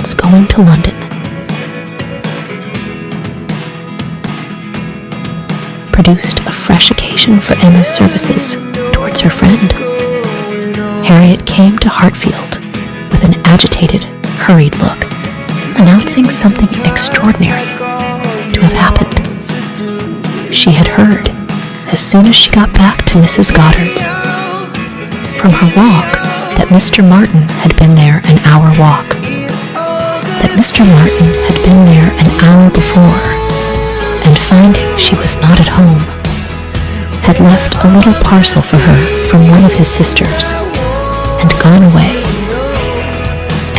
plans going to London. Produced a fresh occasion for Emma's services towards her friend. Harriet came to Hartfield with an agitated, hurried look, announcing something extraordinary to have happened. She had heard, as soon as she got back to Mrs. Goddard's, from her walk, that Mr. Martin had been there an hour walk, that Mr. Martin had been there an hour before, and finding she was not at home, had left a little parcel for her from one of his sisters, and gone away.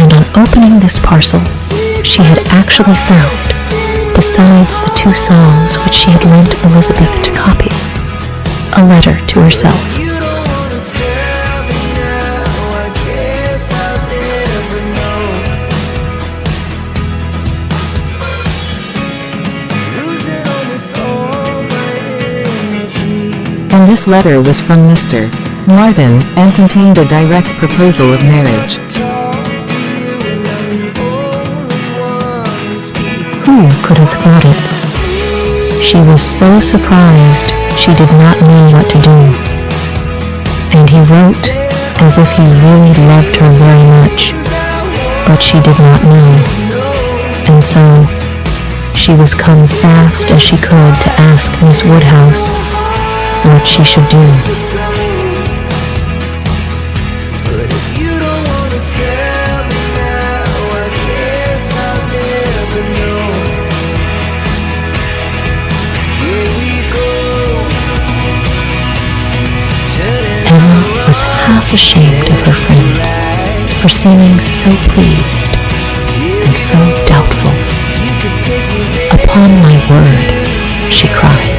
And on opening this parcel, she had actually found, besides the 2 songs which she had lent Elizabeth to copy, a letter to herself. And this letter was from Mr. Martin, and contained a direct proposal of marriage. Who could have thought it? She was so surprised she did not know what to do. And he wrote as if he really loved her very much, but she did not know. And so she was come fast as she could to ask Miss Woodhouse what she should do. Emma was half ashamed of her friend for seeming so pleased and so doubtful. "Upon my word," she cried.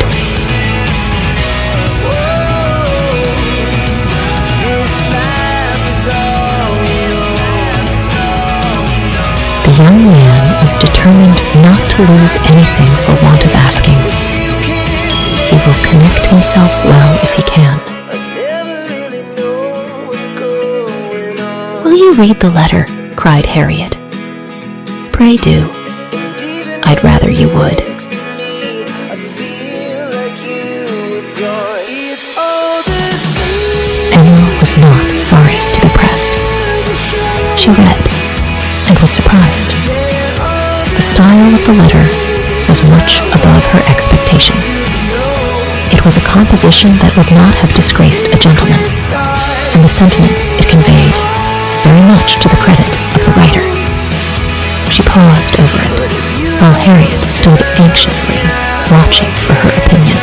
The young man is determined not to lose anything for want of asking. He will connect himself well if he can. "Will you read the letter?" cried Harriet. "Pray do. I'd rather you would." Emma was not sorry to be pressed. She read, and was surprised. The style of the letter was much above her expectation. It was a composition that would not have disgraced a gentleman, and the sentiments it conveyed very much to the credit of the writer. She paused over it, while Harriet stood anxiously watching for her opinion.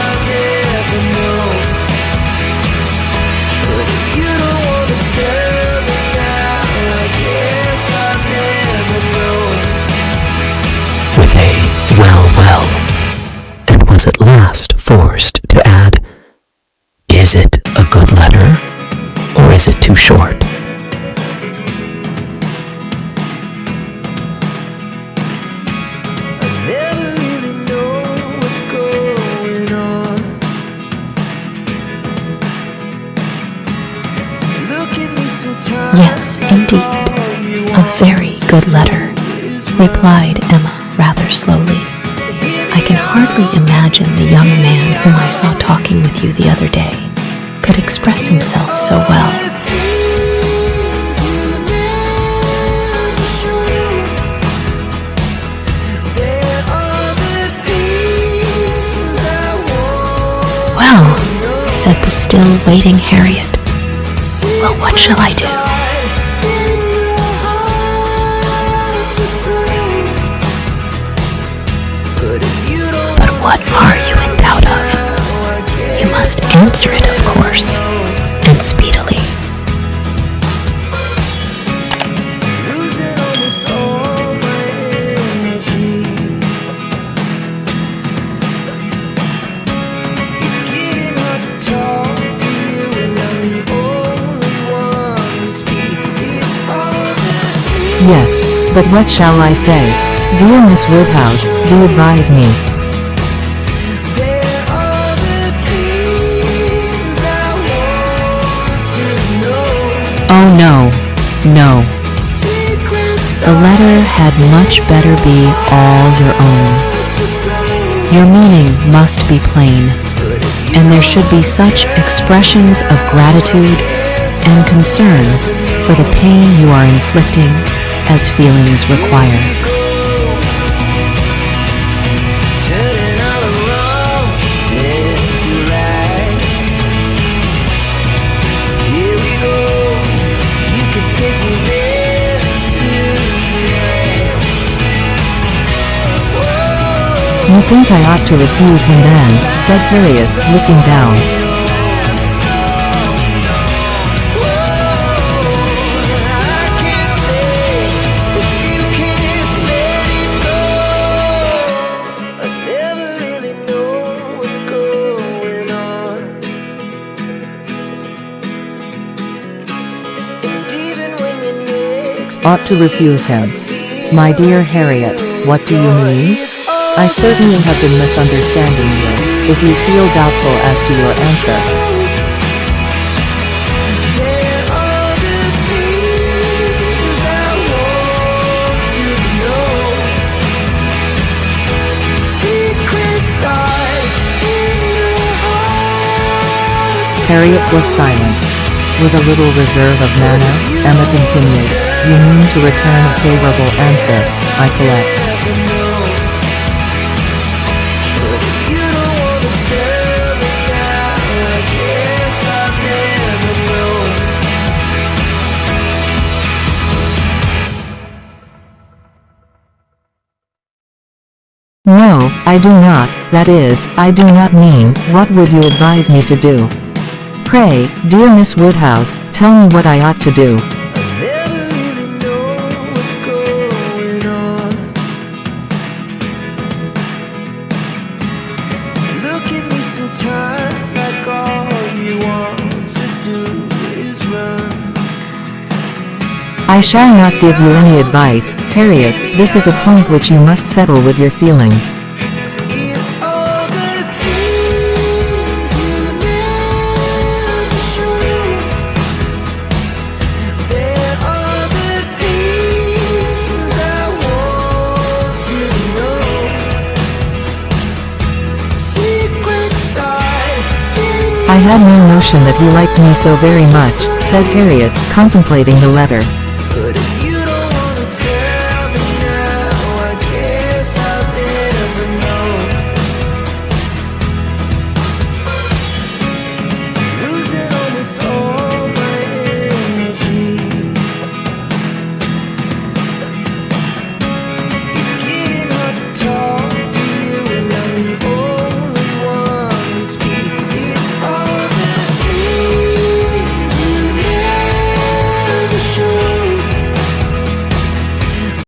With a well, and was at last forced to add, "Is it a good letter, or is it too short?" "Yes, indeed, a very good letter," replied Emma rather slowly. "I can hardly imagine the young man whom I saw talking with you the other day could express himself so well." "Well," said the still waiting Harriet, "well, what shall I do?" "But what are you in doubt of? You must answer it, of course, and speedily." Yes, but what shall I say? Dear Miss Woodhouse, do advise me. Oh no, no. The letter had much better be all your own. Your meaning must be plain, and there should be such expressions of gratitude and concern for the pain you are inflicting as feelings require. You think I ought to refuse him then, said Harriet, looking down. Ought to refuse him. My dear Harriet, what do you mean? I certainly have been misunderstanding you, if you feel doubtful as to your answer. Harriet was silent. With a little reserve of manner, Emma continued, "You mean to return a favorable answer, I collect." No, I do not, that is, I do not mean, what would you advise me to do? Pray, dear Miss Woodhouse, tell me what I ought to do. I shall not give you any advice, Harriet, this is a point which you must settle with your feelings. I had no notion that you liked me so very much, said Harriet, contemplating the letter.